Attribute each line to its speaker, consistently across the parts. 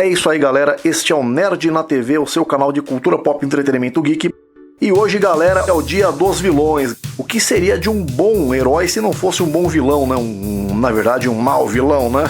Speaker 1: É isso aí, galera, este é o Nerd na TV, o seu canal de cultura pop e entretenimento geek. E hoje, galera, é o dia dos vilões. O que seria de um bom herói se não fosse um bom vilão, né? Na verdade, um mau vilão, né?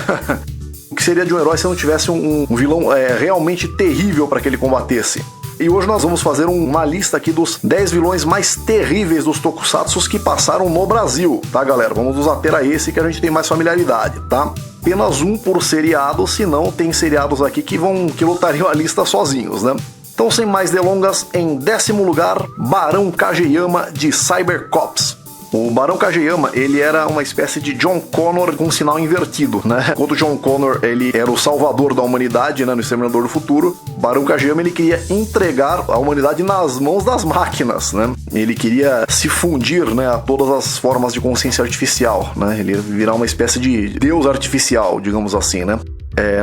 Speaker 1: O que seria de um herói se não tivesse um vilão realmente terrível para que ele combatesse? E hoje nós vamos fazer uma lista aqui dos 10 vilões mais terríveis dos tokusatsus que passaram no Brasil, tá, galera? Vamos nos ater a esse que a gente tem mais familiaridade, tá? Apenas um por seriado, senão tem seriados aqui que lotariam a lista sozinhos, né? Então, sem mais delongas, em 10º lugar, Barão Kageyama de Cybercops. O Barão Kageyama, ele era uma espécie de John Connor com um sinal invertido, né? Enquanto o John Connor, ele era o salvador da humanidade, né, no Exterminador do Futuro, o Barão Kageyama, ele queria entregar a humanidade nas mãos das máquinas, né? Ele queria se fundir, né, a todas as formas de consciência artificial, né? Ele ia virar uma espécie de deus artificial, digamos assim, né?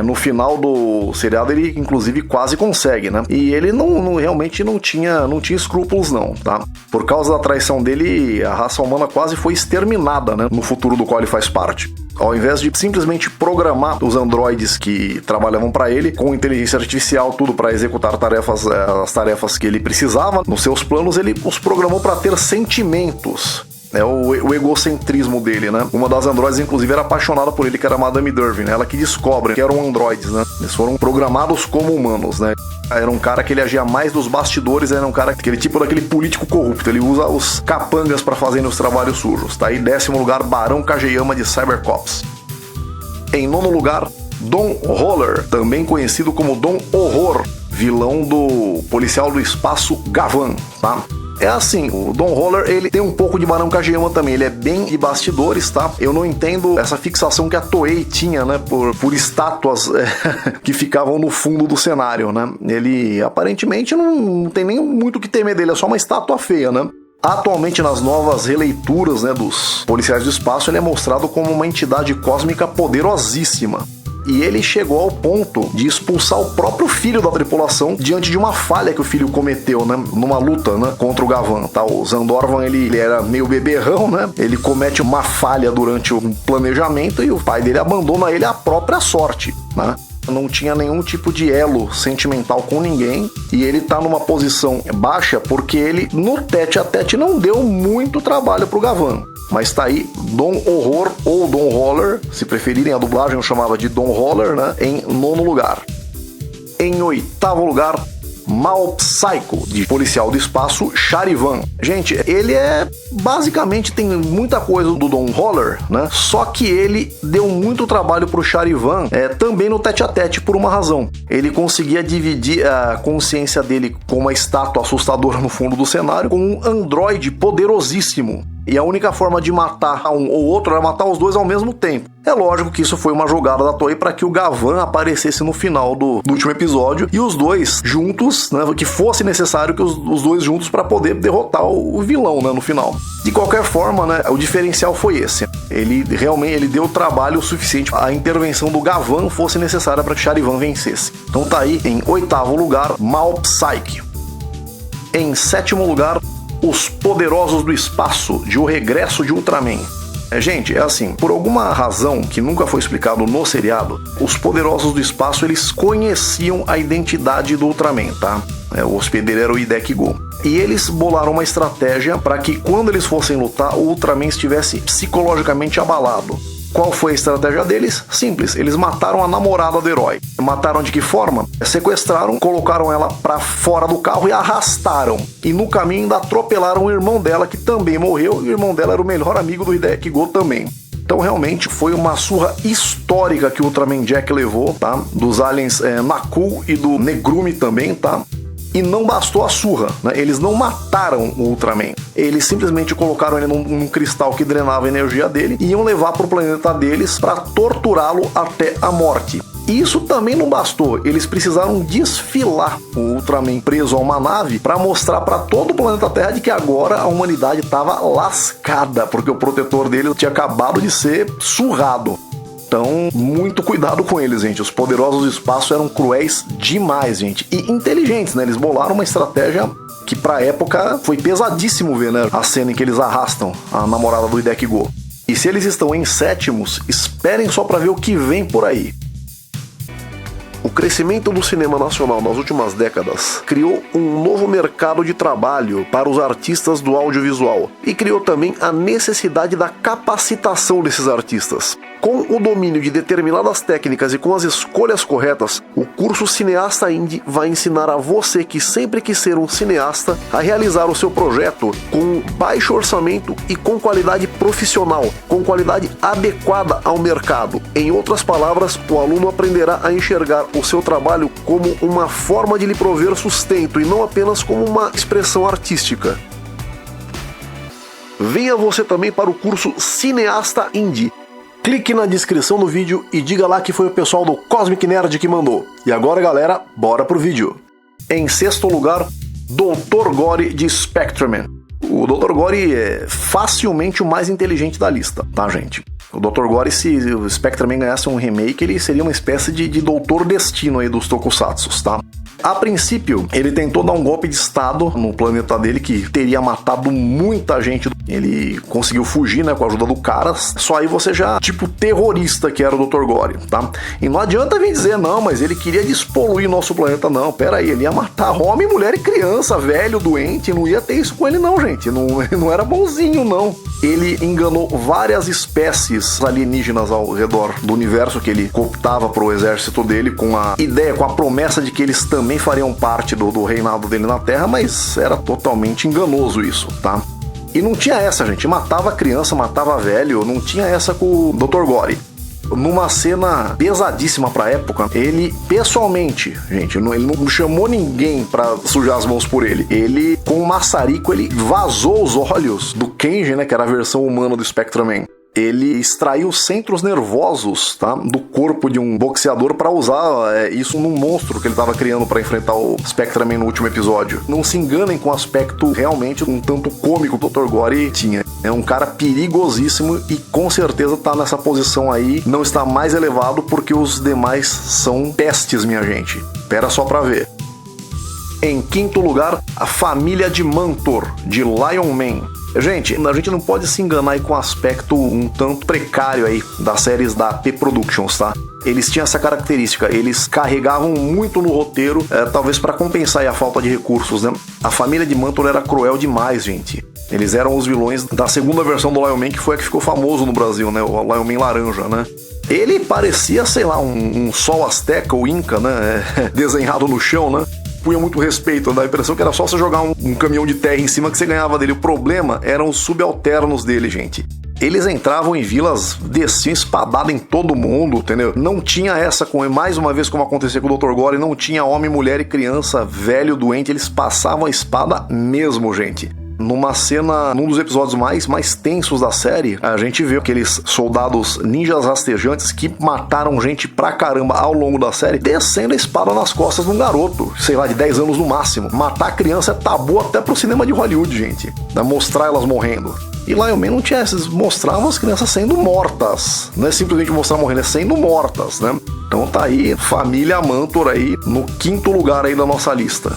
Speaker 1: No final do seriado ele inclusive quase consegue, né? E ele realmente não tinha escrúpulos não, tá? Por causa da traição dele, a raça humana quase foi exterminada, né? No futuro do qual ele faz parte. Ao invés de simplesmente programar os androides que trabalhavam para ele com inteligência artificial, tudo para executar as tarefas que ele precisava, nos seus planos ele os programou para ter sentimentos. É o egocentrismo dele, né? Uma das androides, inclusive, era apaixonada por ele, que era a Madame Durvin, né? Ela que descobre que eram androides, né? Eles foram programados como humanos, né? Era um cara que ele agia mais dos bastidores, era um cara, aquele tipo daquele político corrupto. Ele usa os capangas para fazerem os trabalhos sujos, tá? Aí, 10º lugar, Barão Kageyama de Cybercops. Em 9º lugar, Don Roller, também conhecido como Don Horror, vilão do policial do espaço Gavan, tá? É assim, o Don Roller, ele tem um pouco de Barão Kageyama também, ele é bem de bastidores, tá? Eu não entendo essa fixação que a Toei tinha, né, por estátuas que ficavam no fundo do cenário, né? Ele, aparentemente, não tem nem muito o que temer dele, é só uma estátua feia, né? Atualmente, nas novas releituras, né, dos policiais do espaço, ele é mostrado como uma entidade cósmica poderosíssima. E ele chegou ao ponto de expulsar o próprio filho da tripulação diante de uma falha que o filho cometeu, né, numa luta, né, contra o Gavan, tá? O Zandorvan, ele era meio beberrão, né? Ele comete uma falha durante o planejamento e o pai dele abandona ele à própria sorte, né? Não tinha nenhum tipo de elo sentimental com ninguém e ele tá numa posição baixa porque ele, no tete-a-tete, não deu muito trabalho pro Gavan. Mas tá aí Don Horror ou Don Roller, se preferirem a dublagem eu chamava de Don Roller, né? Em 9º lugar. Em 8º lugar, Mao Psycho, de policial do espaço Charivan. Gente, ele basicamente tem muita coisa do Don Roller, né? Só que ele deu muito trabalho pro Charivan também no tete-a-tete por uma razão. Ele conseguia dividir a consciência dele com uma estátua assustadora no fundo do cenário com um androide poderosíssimo. E a única forma de matar um ou outro era matar os dois ao mesmo tempo. É lógico que isso foi uma jogada da Toei para que o Gavan aparecesse no final do último episódio e os dois juntos, né, que fosse necessário que os dois juntos para poder derrotar o vilão, né, no final. De qualquer forma, né, o diferencial foi esse. Ele realmente deu trabalho suficiente para a intervenção do Gavan fosse necessária para que Charivan vencesse. Então tá aí em 8º lugar, Mao Psyche. Em 7º lugar, Os Poderosos do Espaço, de O Regresso de Ultraman. Gente, é assim, por alguma razão que nunca foi explicado no seriado, os Poderosos do Espaço, eles conheciam a identidade do Ultraman, tá? O hospedeiro era o Hideki Go. E eles bolaram uma estratégia para que quando eles fossem lutar, o Ultraman estivesse psicologicamente abalado. Qual foi a estratégia deles? Simples, eles mataram a namorada do herói. Mataram de que forma? Sequestraram, colocaram ela pra fora do carro e arrastaram. E no caminho ainda atropelaram o irmão dela, que também morreu, e o irmão dela era o melhor amigo do Hideki Go também. Então realmente foi uma surra histórica que o Ultraman Jack levou, tá? Dos aliens Nakul e do Negrumi também, tá? E não bastou a surra, né? Eles não mataram o Ultraman. Eles simplesmente colocaram ele num cristal que drenava a energia dele e iam levar para o planeta deles para torturá-lo até a morte. E isso também não bastou. Eles precisaram desfilar o Ultraman preso a uma nave para mostrar para todo o planeta Terra de que agora a humanidade estava lascada, porque o protetor dele tinha acabado de ser surrado. Então, muito cuidado com eles, gente. Os Poderosos do Espaço eram cruéis demais, gente. E inteligentes, né? Eles bolaram uma estratégia que pra época foi pesadíssimo ver, né? A cena em que eles arrastam a namorada do Hideki Go. E se eles estão em 7º, esperem só pra ver o que vem por aí. O crescimento do cinema nacional nas últimas décadas criou um novo mercado de trabalho para os artistas do audiovisual e criou também a necessidade da capacitação desses artistas. Com o domínio de determinadas técnicas e com as escolhas corretas, o curso Cineasta Indie vai ensinar a você que sempre quis ser um cineasta a realizar o seu projeto com baixo orçamento e com qualidade profissional, com qualidade adequada ao mercado. Em outras palavras, o aluno aprenderá a enxergar o seu trabalho como uma forma de lhe prover sustento e não apenas como uma expressão artística. Venha você também para o curso Cineasta Indie. Clique na descrição do vídeo e diga lá que foi o pessoal do Cosmic Nerd que mandou. E agora, galera, bora pro vídeo. Em sexto lugar, Dr. Gore de Spectreman. O Dr. Gore é facilmente o mais inteligente da lista, tá, gente? O Dr. Gore, se o Spectreman ganhasse um remake, ele seria uma espécie de Doutor Destino aí dos tokusatsus, tá? A princípio, ele tentou dar um golpe de estado no planeta dele que teria matado muita gente. Ele conseguiu fugir, né, com a ajuda do Caras. Só aí você já, tipo, terrorista que era o Dr. Gore, tá? E não adianta vir dizer, não, mas ele queria despoluir nosso planeta, não. Pera aí, ele ia matar homem, mulher e criança, velho, doente. Não ia ter isso com ele, não, gente. Ele não era bonzinho, não. Ele enganou várias espécies alienígenas ao redor do universo que ele cooptava pro exército dele com a ideia, com a promessa de que eles também fariam parte do reinado dele na Terra, mas era totalmente enganoso isso, tá? E não tinha essa, gente. Matava criança, matava velho, não tinha essa com o Dr. Gore. Numa cena pesadíssima pra época, ele pessoalmente, gente, ele não chamou ninguém pra sujar as mãos por ele. Ele, com o maçarico, ele vazou os olhos do Kenji, né, que era a versão humana do Spectreman. Ele extraiu os centros nervosos, tá, do corpo de um boxeador para usar isso num monstro que ele estava criando para enfrentar o Spectreman no último episódio. Não se enganem com o aspecto realmente um tanto cômico que o Dr. Gore tinha. É um cara perigosíssimo e com certeza tá nessa posição aí, não está mais elevado porque os demais são pestes, minha gente. Espera só para ver. Em quinto lugar, a família de Mantor, de Lion Man. Gente, a gente não pode se enganar aí com o aspecto um tanto precário aí das séries da AP Productions, tá? Eles tinham essa característica, eles carregavam muito no roteiro, talvez para compensar aí a falta de recursos, né? A família de Mantor era cruel demais, gente. Eles eram os vilões da segunda versão do Lion Man, que foi a que ficou famoso no Brasil, né? O Lion Man laranja, né? Ele parecia, sei lá, um sol asteca ou inca, né? Desenhado no chão, né? Punha muito respeito, dá a impressão que era só você jogar um caminhão de terra em cima que você ganhava dele. O problema eram os subalternos dele, gente. Eles entravam em vilas, desciam espadada em todo mundo, entendeu? Não tinha essa, mais uma vez como aconteceu com o Dr. Gore, não tinha homem, mulher e criança, velho, doente, eles passavam a espada mesmo, gente. Numa cena, num dos episódios mais tensos da série, a gente vê aqueles soldados ninjas rastejantes que mataram gente pra caramba ao longo da série, descendo a espada nas costas de um garoto, sei lá, de 10 anos no máximo. Matar criança é tabu até pro cinema de Hollywood, gente. Mostrar elas morrendo. E Lion Man não tinha essas, mostravam as crianças sendo mortas. Não é simplesmente mostrar morrendo, é sendo mortas, né? Então tá aí, família Mantor aí, no quinto lugar aí da nossa lista.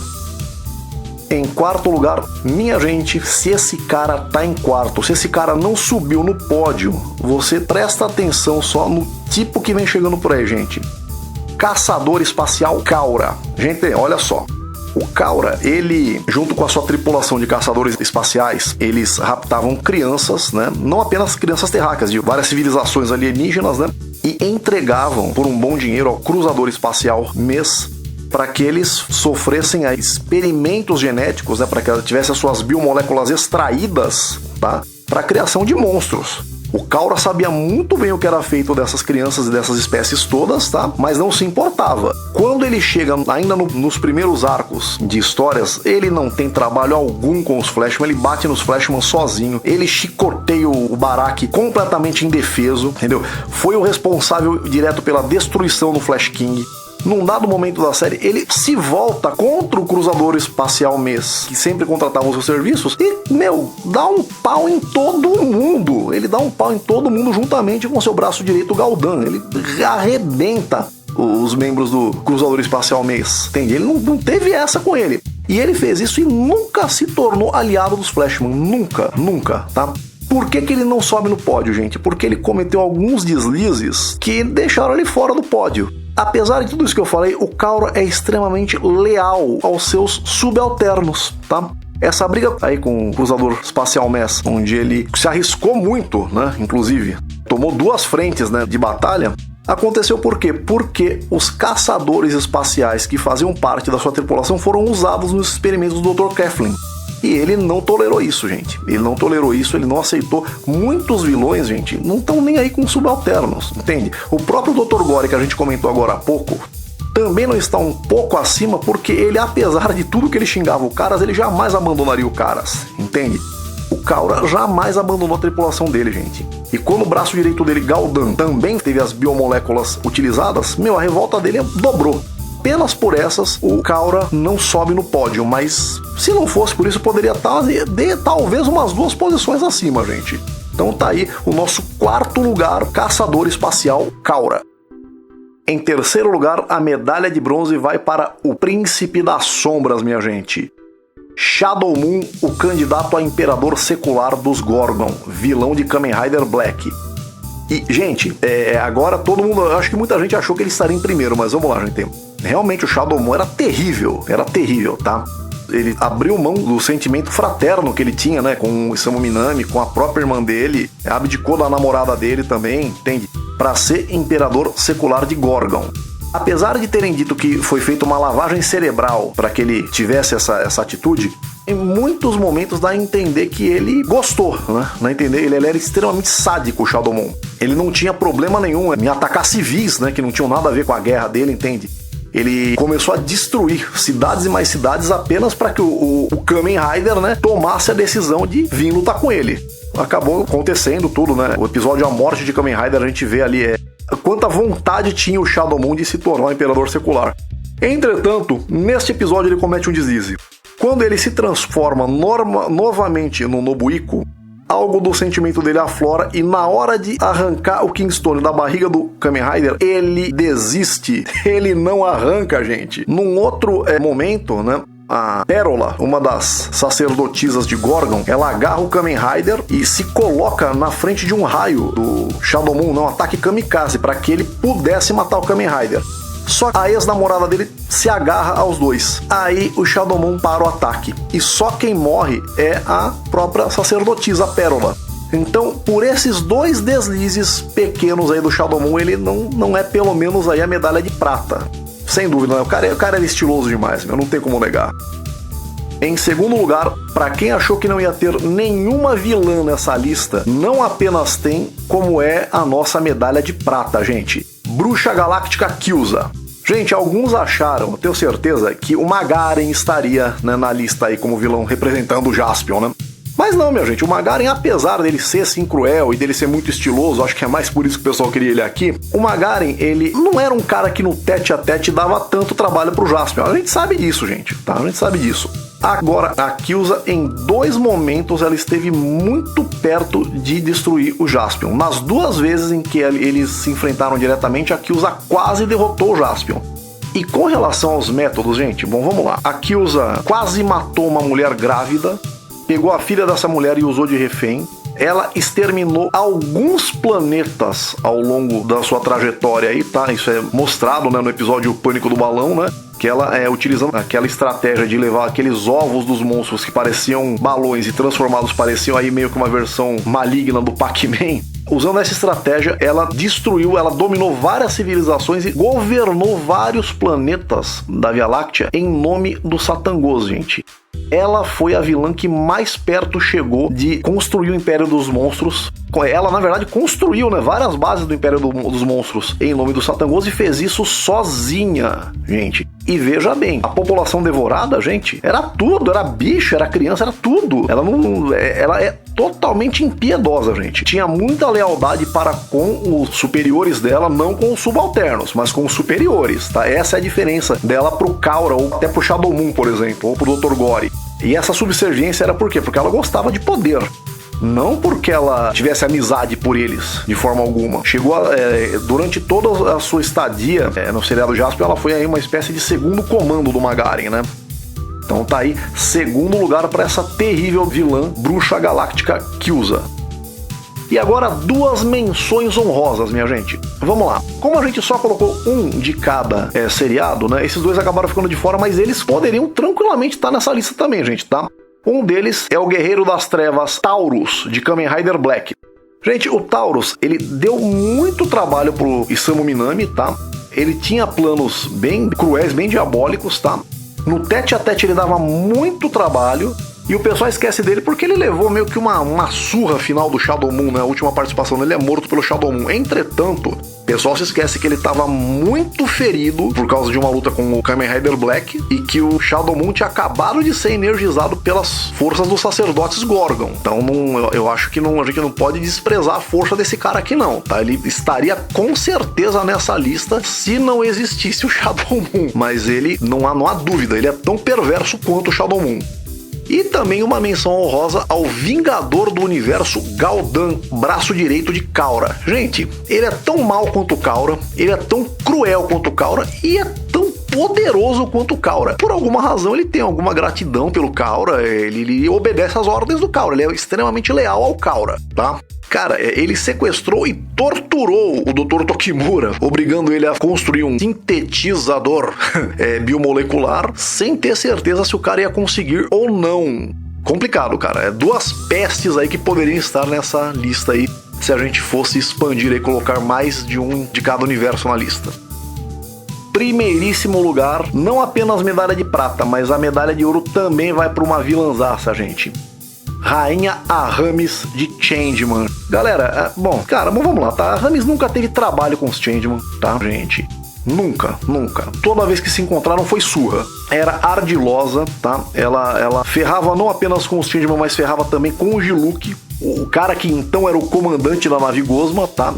Speaker 1: Em quarto lugar, minha gente, se esse cara tá em quarto, se esse cara não subiu no pódio, você presta atenção só no tipo que vem chegando por aí, gente. Caçador espacial Kaura. Gente, olha só. O Kaura, ele, junto com a sua tripulação de caçadores espaciais, eles raptavam crianças, né? Não apenas crianças terráqueas, de várias civilizações alienígenas, né? E entregavam por um bom dinheiro ao cruzador espacial MES para que eles sofressem experimentos genéticos, né? Para que ela tivesse as suas biomoléculas extraídas, tá? Para a criação de monstros. O Kaura sabia muito bem o que era feito dessas crianças e dessas espécies todas, tá? Mas não se importava. Quando ele chega ainda nos primeiros arcos de histórias, ele não tem trabalho algum com os Flashman, ele bate nos Flashman sozinho, ele chicoteia o Barak completamente indefeso, entendeu? Foi o responsável direto pela destruição do Flash King. Num dado momento da série, ele se volta contra o cruzador espacial MES, que sempre contratava os seus serviços, e, dá um pau em todo mundo. Ele dá um pau em todo mundo juntamente com seu braço direito, o Galdan. Ele arrebenta os membros do cruzador espacial MES. Entende? Ele não teve essa com ele. E ele fez isso e nunca se tornou aliado dos Flashman. Nunca, tá? Por que ele não sobe no pódio, gente? Porque ele cometeu alguns deslizes que deixaram ele fora do pódio. Apesar de tudo isso que eu falei, o Kaura é extremamente leal aos seus subalternos, tá? Essa briga aí com o Cruzador Espacial Mess, onde ele se arriscou muito, né? Inclusive, tomou 2 frentes, né, de batalha. Aconteceu por quê? Porque os caçadores espaciais que faziam parte da sua tripulação foram usados nos experimentos do Dr. Keflin. E ele não tolerou isso, gente. Ele não tolerou isso, ele não aceitou. Muitos vilões, gente, não estão nem aí com subalternos, entende? O próprio Dr. Gore, que a gente comentou agora há pouco, também não está um pouco acima, porque ele, apesar de tudo que ele xingava o Caras, ele jamais abandonaria o Caras, entende? O Kaura jamais abandonou a tripulação dele, gente. E quando o braço direito dele, Gul'dan, também teve as biomoléculas utilizadas, a revolta dele dobrou. Apenas por essas, o Kaura não sobe no pódio, mas se não fosse por isso, poderia estar de talvez umas 2 posições acima, gente. Então tá aí o nosso 4º lugar, caçador espacial Kaura. Em 3º lugar, a medalha de bronze vai para o Príncipe das Sombras, minha gente. Shadow Moon, o candidato a imperador secular dos Gorgon, vilão de Kamen Rider Black. E, gente, agora todo mundo, eu acho que muita gente achou que ele estaria em primeiro, mas vamos lá, gente. Realmente o Shadow Moon era terrível, tá? Ele abriu mão do sentimento fraterno que ele tinha, né, com o Isamu Minami, com a própria irmã dele, abdicou da namorada dele também, entende? Para ser imperador secular de Gorgon. Apesar de terem dito que foi feita uma lavagem cerebral para que ele tivesse essa atitude, em muitos momentos dá a entender que ele gostou, né? Dá a entender, ele era extremamente sádico, o Shadow Moon. Ele não tinha problema nenhum em atacar civis, né, que não tinham nada a ver com a guerra dele, entende? Ele começou a destruir cidades e mais cidades apenas para que o Kamen Rider, né, tomasse a decisão de vir lutar com ele. Acabou acontecendo tudo, né? O episódio A Morte de Kamen Rider, a gente vê ali quanta vontade tinha o Shadow Moon de se tornar um imperador secular. Entretanto, neste episódio ele comete um deslize. Quando ele se transforma novamente no Nobuiko, algo do sentimento dele aflora e na hora de arrancar o Kingstone da barriga do Kamen Rider, ele desiste. Ele não arranca, gente. Num outro momento, né? A Pérola, uma das sacerdotisas de Gorgon, ela agarra o Kamen Rider e se coloca na frente de um raio do Shadow Moon, um ataque kamikaze, para que ele pudesse matar o Kamen Rider. Só que a ex-namorada dele se agarra aos dois. Aí o Shadow Moon para o ataque. E só quem morre é a própria sacerdotisa, a Pérola. Então, por esses 2 deslizes pequenos aí do Shadow Moon, ele não é pelo menos aí a medalha de prata. Sem dúvida, né? O cara era estiloso demais, não tem como negar. Em 2º lugar, para quem achou que não ia ter nenhuma vilã nessa lista, não apenas tem, como é a nossa medalha de prata, gente. Bruxa Galáctica Kyuza. Gente, alguns acharam, eu tenho certeza, que o Magaren estaria, né, na lista aí como vilão representando o Jaspion, né? Mas não, minha gente, o Magaren, apesar dele ser assim cruel e dele ser muito estiloso, acho que é mais por isso que o pessoal queria ele aqui, o Magaren, ele não era um cara que no tete a tete dava tanto trabalho pro Jaspion. A gente sabe disso, gente, tá? A gente sabe disso. Agora, a Kyuza, em 2 momentos, ela esteve muito perto de destruir o Jaspion. Nas 2 vezes em que eles se enfrentaram diretamente, a Kyuza quase derrotou o Jaspion. E com relação aos métodos, gente, bom, vamos lá. A Kyuza quase matou uma mulher grávida, pegou a filha dessa mulher e usou de refém. Ela exterminou alguns planetas ao longo da sua trajetória aí, tá? Isso é mostrado, né, no episódio Pânico do Balão, né? Que ela utilizando aquela estratégia de levar aqueles ovos dos monstros que pareciam balões e transformados pareciam aí meio que uma versão maligna do Pac-Man. Usando essa estratégia, ela dominou várias civilizações e governou vários planetas da Via Láctea em nome do Satangos, gente. Ela foi a vilã que mais perto chegou de construir o Império dos Monstros. Ela, na verdade, construiu, né, várias bases do Império dos Monstros em nome do Satangos e fez isso sozinha, gente. E veja bem, a população devorada, gente, era tudo, era bicho, era criança, era tudo. Ela é totalmente impiedosa, gente. Tinha muita lealdade para com os superiores dela, não com os subalternos, mas com os superiores, tá? Essa é a diferença dela pro Kaura, ou até pro Shadow Moon, por exemplo, ou pro Dr. Gore. E essa subserviência era por quê? Porque ela gostava de poder. Não porque ela tivesse amizade por eles, de forma alguma. Durante toda a sua estadia no seriado Jaspion, ela foi aí uma espécie de segundo comando do Magaren, né? Então tá aí, 2º lugar para essa terrível vilã, Bruxa Galáctica Kyuza. E agora 2 menções honrosas, minha gente. Vamos lá. Como a gente só colocou um de cada seriado, né? Esses 2 acabaram ficando de fora, mas eles poderiam tranquilamente estar nessa lista também, gente, tá? Um deles é o Guerreiro das Trevas Taurus, de Kamen Rider Black. Gente, o Taurus, ele deu muito trabalho pro Isamu Minami, tá? Ele tinha planos bem cruéis, bem diabólicos, tá? No tete-a-tete ele dava muito trabalho. E o pessoal esquece dele porque ele levou meio que uma surra final do Shadow Moon, né? A última participação dele é morto pelo Shadow Moon. Entretanto, o pessoal se esquece que ele estava muito ferido por causa de uma luta com o Kamen Rider Black e que o Shadow Moon tinha acabado de ser energizado pelas forças dos sacerdotes Gorgon. Então eu acho que a gente não pode desprezar a força desse cara aqui não, tá? Ele estaria com certeza nessa lista se não existisse o Shadow Moon. Mas ele, não há dúvida, ele é tão perverso quanto o Shadow Moon. E também uma menção honrosa ao Vingador do Universo Galdan, braço direito de Kaura. Gente, ele é tão mal quanto o Kaura, ele é tão cruel quanto o Kaura e é tão poderoso quanto o Kaura. Por alguma razão ele tem alguma gratidão pelo Kaura, ele obedece às ordens do Kaura, ele é extremamente leal ao Kaura, tá? Cara, ele sequestrou e torturou o Dr. Tokimura, obrigando ele a construir um sintetizador biomolecular, sem ter certeza se o cara ia conseguir ou não. Complicado, cara. É 2 pestes aí que poderiam estar nessa lista aí, se a gente fosse expandir e colocar mais de um de cada universo na lista. Primeiríssimo lugar, não apenas medalha de prata, mas a medalha de ouro também vai para uma vilãzaça, gente. Rainha Aramis de Changeman. Galera, vamos lá, tá? A Aramis nunca teve trabalho com os Changeman, tá, gente? Nunca. Toda vez que se encontraram foi surra. Era ardilosa, tá? Ela ferrava não apenas com os Changeman, mas ferrava também com o Diluc, o cara que então era o comandante da nave Gosma, tá?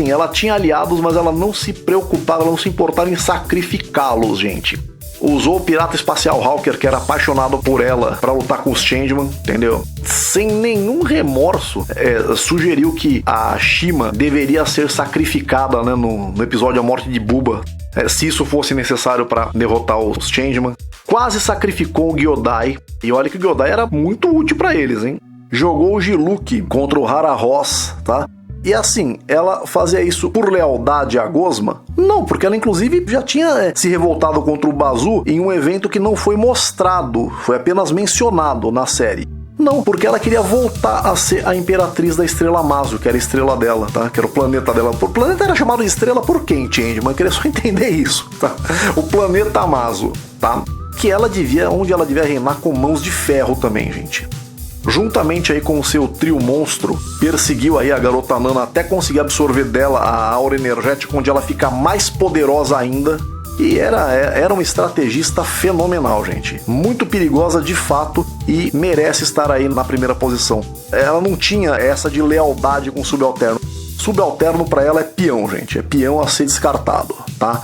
Speaker 1: Ela tinha aliados, mas ela não se preocupava, ela não se importava em sacrificá-los, gente. Usou o pirata espacial Hawker, que era apaixonado por ela, pra lutar com os Changeman, entendeu? Sem nenhum remorso, sugeriu que a Shima deveria ser sacrificada, né, no episódio A Morte de Buba, se isso fosse necessário para derrotar os Changeman. Quase sacrificou o Gyodai, e olha que o Gyodai era muito útil para eles, hein? Jogou o Diluc contra o Hara-Ross, tá? E assim, ela fazia isso por lealdade a Gosma? Não, porque ela inclusive já tinha se revoltado contra o Bazu em um evento que não foi mostrado, foi apenas mencionado na série. Não, porque ela queria voltar a ser a Imperatriz da Estrela Maso, que era a estrela dela, tá? Que era o planeta dela. O planeta era chamado de estrela por quem, Changeman? Eu queria só entender isso, tá? O planeta Maso, tá? Que onde ela devia reinar com mãos de ferro também, gente. Juntamente aí com o seu trio monstro, perseguiu aí a garota Nana até conseguir absorver dela a aura energética, onde ela fica mais poderosa ainda. E era uma estrategista fenomenal, gente. Muito perigosa de fato e merece estar aí na primeira posição. Ela não tinha essa de lealdade com o subalterno. Subalterno pra ela é peão, gente. É peão a ser descartado, tá?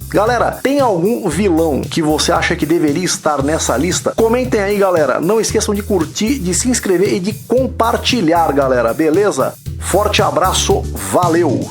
Speaker 1: Galera, tem algum vilão que você acha que deveria estar nessa lista? Comentem aí, galera. Não esqueçam de curtir, de se inscrever e de compartilhar, galera. Beleza? Forte abraço, valeu!